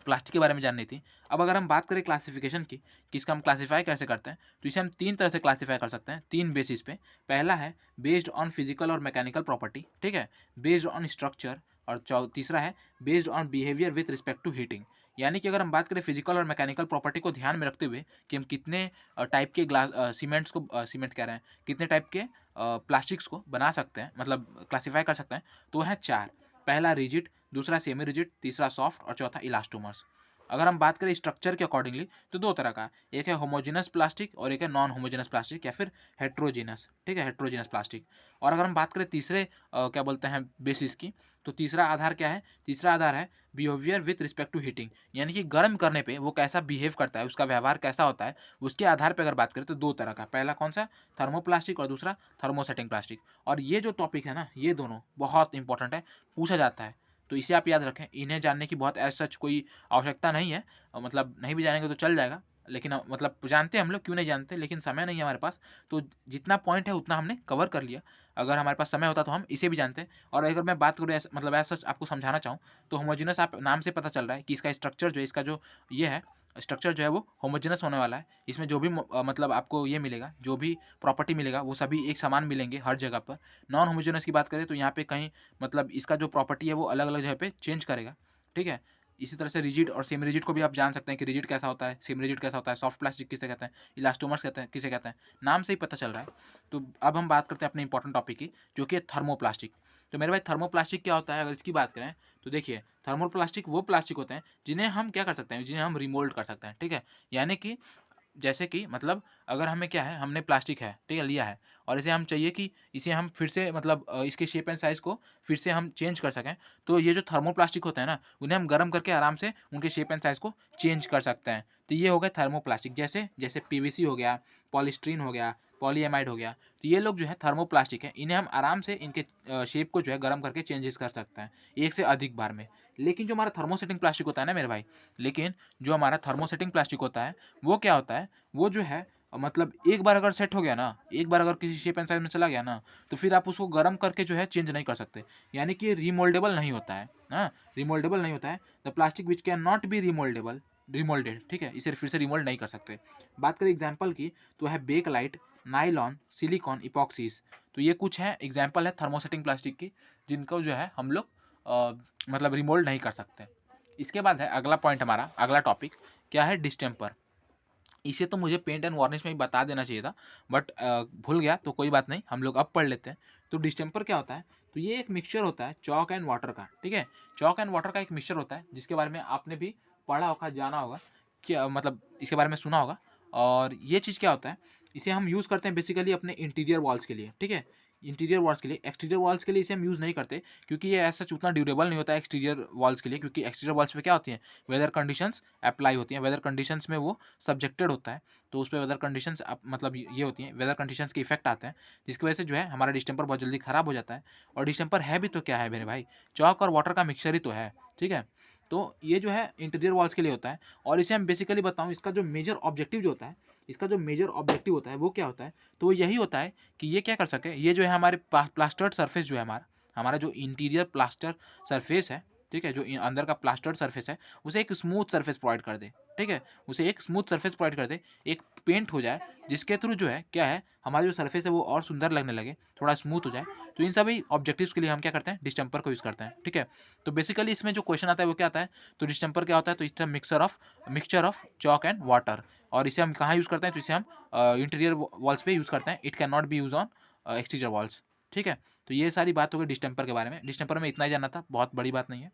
[SPEAKER 1] प्लास्टिक के बारे में जाननी थी। अब अगर हम बात करें क्लासिफिकेशन की, कि इसका हम क्लासीफाई कैसे करते हैं, तो इसे हम 3 तरह से क्लासीफाई कर सकते हैं, 3 बेसिस पे। पहला है बेस्ड ऑन फिजिकल और मैकेनिकल प्रॉपर्टी, ठीक है, बेस्ड ऑन स्ट्रक्चर, और तीसरा है based on behaviour with respect to heating. यानी कि अगर हम बात करें फिजिकल और मैकेनिकल प्रॉपर्टी को ध्यान में रखते हुए कि हम कितने टाइप के ग्लास सीमेंट्स को सीमेंट कह रहे हैं, कितने टाइप के प्लास्टिक्स को बना सकते हैं, मतलब क्लासीफाई कर सकते हैं, तो वह है 4। पहला रिजिड, दूसरा सेमी रिजिड, तीसरा सॉफ्ट और चौथा इलास्टोमर्स। अगर हम बात करें स्ट्रक्चर के अकॉर्डिंगली, तो 2 तरह का, एक है होमोजेनस प्लास्टिक और एक है नॉन होमोजेनस प्लास्टिक या फिर हेट्रोजेनस, ठीक है, हेट्रोजेनस प्लास्टिक। और अगर हम बात करें तीसरे क्या बोलते हैं बेसिस की, तो तीसरा आधार क्या है, तीसरा आधार है behaviour with respect to heating, यानी कि गर्म करने पे वो कैसा बिहेव करता है, उसका व्यवहार कैसा होता है, उसके आधार पर अगर बात करें तो 2 तरह का, पहला कौन सा, थर्मोप्लास्टिक और दूसरा थर्मोसेटिंग प्लास्टिक। और ये जो टॉपिक है ना, ये दोनों बहुत इंपॉर्टेंट है, पूछा जाता है, तो इसे आप याद रखें। इन्हें जानने की बहुत एज सच कोई आवश्यकता नहीं है, मतलब नहीं भी जानेंगे तो चल जाएगा, लेकिन मतलब जानते हैं हम लोग, क्यों नहीं जानते, लेकिन समय नहीं है हमारे पास, तो जितना पॉइंट है उतना हमने कवर कर लिया। अगर हमारे पास समय होता तो हम इसे भी जानते। और अगर मैं बात करूँ मतलब एज सच आपको समझाना चाहूँ, तो होमोजेनस आप नाम से पता चल रहा है कि इसका स्ट्रक्चर जो है, इसका जो ये है स्ट्रक्चर जो है वो होमोजेनस होने वाला है। इसमें जो भी मतलब आपको ये मिलेगा, जो भी प्रॉपर्टी मिलेगा, वो सभी एक समान मिलेंगे हर जगह पर। नॉन होमोजेनस की बात करें तो यहाँ पे कहीं मतलब इसका जो प्रॉपर्टी है वो अलग अलग जगह पे चेंज करेगा, ठीक है। इसी तरह से रिजिड और सेमी रिजिड को भी आप जान सकते हैं कि रिजिड कैसा होता है, सेमी रिजिड कैसा होता है, सॉफ्ट प्लास्टिक किसे कहते हैं, इलास्टोमर्स कहते हैं किसे कहते हैं, नाम से ही पता चल रहा है। तो अब हम बात करते हैं अपने इंपॉर्टेंट टॉपिक की, जो कि है थर्मोप्लास्टिक। तो मेरे भाई थर्मोप्लास्टिक क्या होता है, अगर इसकी बात करें तो देखिए, थर्मोप्लास्टिक वो प्लास्टिक होते हैं जिन्हें हम क्या कर सकते हैं, जिन्हें हम रिमोल्ड कर सकते हैं, ठीक है। यानी कि जैसे कि मतलब अगर हमें क्या है, हमने प्लास्टिक है, ठीक है, लिया है, और इसे हम चाहिए कि इसे हम फिर से मतलब इसके शेप एंड साइज़ को फिर से हम चेंज कर सकें, तो ये जो थर्मोप्लास्टिक होते हैं ना, उन्हें हम गर्म करके आराम से उनके शेप एंड साइज़ को चेंज कर सकते हैं। तो ये हो गए थर्मोप्लास्टिक, जैसे जैसे पीवीसी हो गया, पॉलीस्टीरीन हो गया, पॉलीएमाइड हो गया, तो ये लोग जो है थर्मोप्लास्टिक है। इन्हें हम आराम से इनके शेप को जो है गर्म करके चेंजेस कर सकते हैं, एक से अधिक बार में। लेकिन जो हमारा थर्मोसेटिंग प्लास्टिक होता है ना मेरे भाई, लेकिन जो हमारा थर्मोसेटिंग प्लास्टिक होता है, वो क्या होता है, वो जो है मतलब एक बार अगर सेट हो गया ना, एक बार अगर किसी शेप एंड साइज में चला गया ना, तो फिर आप उसको गर्म करके जो है चेंज नहीं कर सकते। यानी कि रिमोल्डेबल नहीं होता है, हाँ, रिमोल्डेबल नहीं होता है। The plastic which can not be remouldable, remoulded, ठीक है, इसे फिर से रिमोल्ड नहीं कर सकते। बात करें एग्जाम्पल की, तो है बेकलाइट, नाइलॉन, सिलिकॉन, इपॉक्सीज। तो ये कुछ है एग्जाम्पल है थर्मोसेटिंग प्लास्टिक की, जिनको जो है हम लोग मतलब रिमोल्ड नहीं कर सकते। इसके बाद है अगला पॉइंट, हमारा अगला टॉपिक क्या है, डिस्टेम्पर। इसे तो मुझे पेंट एंड वार्निश में ही बता देना चाहिए था, बट भूल गया, तो कोई बात नहीं, हम लोग अब पढ़ लेते हैं। तो डिस्टेम्पर क्या होता है, तो ये एक मिक्सचर होता है चॉक एंड वाटर का, ठीक है, चॉक एंड वाटर का एक मिक्सचर होता है, जिसके बारे में आपने भी पढ़ा होगा, जाना होगा, कि मतलब इसके बारे में सुना होगा। और ये चीज़ क्या होता है, इसे हम यूज़ करते हैं बेसिकली अपने इंटीरियर वॉल्स के लिए, ठीक है, इंटीरियर वॉल्स के लिए। एक्सटीरियर वॉल्स के लिए इसे हम यूज़ नहीं करते, क्योंकि ये ऐसा उतना ड्यूरेबल नहीं होता है एक्सटीरियर वॉल्स के लिए, क्योंकि एक्सटीरियर वॉल्स पे क्या होती हैं, वेदर कंडीशंस अप्लाई होती हैं, वेदर कंडीशंस में वो सब्जेक्टेड होता है, तो उस पर वेदर कंडीशंस मतलब ये होती हैं, वेदर कंडीशंस के इफेक्ट आते हैं, जिसकी वजह से जो है हमारा डिस्टेम्पर बहुत जल्दी ख़राब हो जाता है। और डिस्टेम्पर है भी तो क्या है मेरे भाई, चॉक और वाटर का मिक्सचर ही तो है, ठीक है। तो ये जो है इंटीरियर वॉल्स के लिए होता है, और इसे हम बेसिकली बताऊँ, इसका जो मेजर ऑब्जेक्टिव जो होता है, इसका जो मेजर ऑब्जेक्टिव होता है वो क्या होता है, तो वो यही होता है कि ये क्या कर सके, ये जो है हमारे प्लास्टर्ड सरफेस जो है हमारा जो इंटीरियर प्लास्टर सरफेस है, ठीक है, जो अंदर का प्लास्टर्ड सरफेस है उसे एक स्मूथ सरफेस प्रोवाइड कर दे, ठीक है, उसे एक स्मूथ सरफेस प्रोवाइड कर दे, एक पेंट हो जाए जिसके थ्रू जो है क्या है हमारा जो सरफेस है वो और सुंदर लगने लगे, थोड़ा स्मूथ हो जाए। तो इन सभी ऑब्जेक्टिव्स के लिए हम क्या करते हैं, डिस्टेंपर को यूज़ करते हैं, ठीक है। तो बेसिकली इसमें जो क्वेश्चन आता है वो क्या आता है, तो डिस्टेंपर क्या होता है, तो इसका mixture of chalk and water, और इसे हम कहाँ यूज़ करते हैं, तो इसे हम इंटीरियर वॉल्स पे यूज़ करते हैं। It can not B use on exterior walls, ठीक है। तो ये सारी बात हो गई डिस्टेंपर के बारे में। डिस्टेंपर में इतना ही जानना था, बहुत बड़ी बात नहीं है।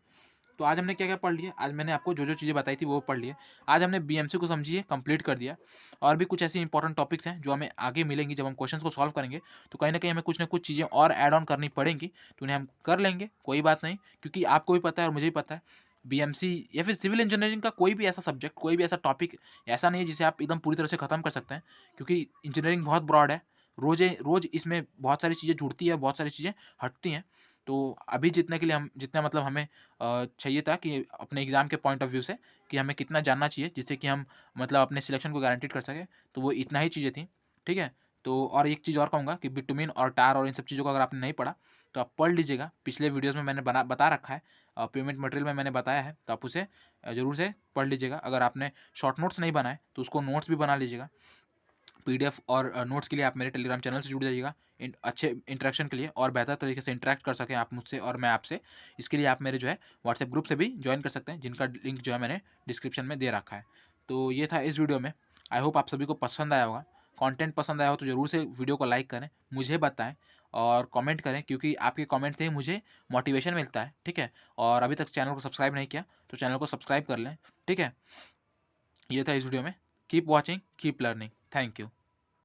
[SPEAKER 1] तो आज हमने क्या क्या पढ़ लिया, आज मैंने आपको जो जो चीज़ें बताई थी वो पढ़ लिए। आज हमने बीएमसी को समझिए कंप्लीट कर दिया, और भी कुछ ऐसी इंपॉर्टेंट टॉपिक्स हैं जो हमें आगे मिलेंगी जब हम क्वेश्चंस को सॉल्व करेंगे, तो कहीं ना कहीं हमें कुछ ना कुछ चीज़ें और ऐड ऑन करनी पड़ेंगी, तो उन्हें हम कर लेंगे, कोई बात नहीं, क्योंकि आपको भी पता है और मुझे भी पता है बीएमसी या फिर सिविल इंजीनियरिंग का कोई भी ऐसा सब्जेक्ट, कोई भी ऐसा टॉपिक ऐसा नहीं है जिसे आप एकदम पूरी तरह से ख़त्म कर सकते हैं, क्योंकि इंजीनियरिंग बहुत ब्रॉड है, रोज़ इसमें बहुत सारी चीज़ें जुड़ती है, बहुत सारी चीज़ें हटती हैं। तो अभी जितने के लिए हम जितना मतलब हमें चाहिए था कि अपने एग्ज़ाम के पॉइंट ऑफ व्यू से कि हमें कितना जानना चाहिए जिससे कि हम मतलब अपने सिलेक्शन को गारंटीड कर सकें, तो वो इतना ही चीज़ें थी, ठीक है। तो और एक चीज़ और कहूँगा कि बिटुमिन और टार और इन सब चीज़ों को अगर आपने नहीं पढ़ा तो आप पढ़ लीजिएगा, पिछले वीडियोज़ में मैंने बता रखा है, पेमेंट मटेरियल में मैंने बताया है, तो आप उसे ज़रूर से पढ़ लीजिएगा। अगर आपने शॉर्ट नोट्स नहीं बनाए तो उसको नोट्स भी बना लीजिएगा। पीडीएफ और नोट्स के लिए आप मेरे टेलीग्राम चैनल से जुड़ जाइएगा, अच्छे इंटरेक्शन के लिए, और बेहतर तरीके से इंटरेक्ट कर सकें आप मुझसे और मैं आपसे। इसके लिए आप मेरे जो है व्हाट्सएप ग्रुप से भी ज्वाइन कर सकते हैं, जिनका लिंक जो है मैंने डिस्क्रिप्शन में दे रखा है। तो ये था इस वीडियो में। आई होप आप सभी को पसंद आया होगा। कंटेंट पसंद आया हो तो ज़रूर से वीडियो को लाइक करें, मुझे बताएं और कमेंट करें, क्योंकि आपके कमेंट से ही मुझे मोटिवेशन मिलता है, ठीक है। और अभी तक चैनल को सब्सक्राइब नहीं किया तो चैनल को सब्सक्राइब कर लें, ठीक है। ये था इस वीडियो में। Keep watching, keep learning. Thank you.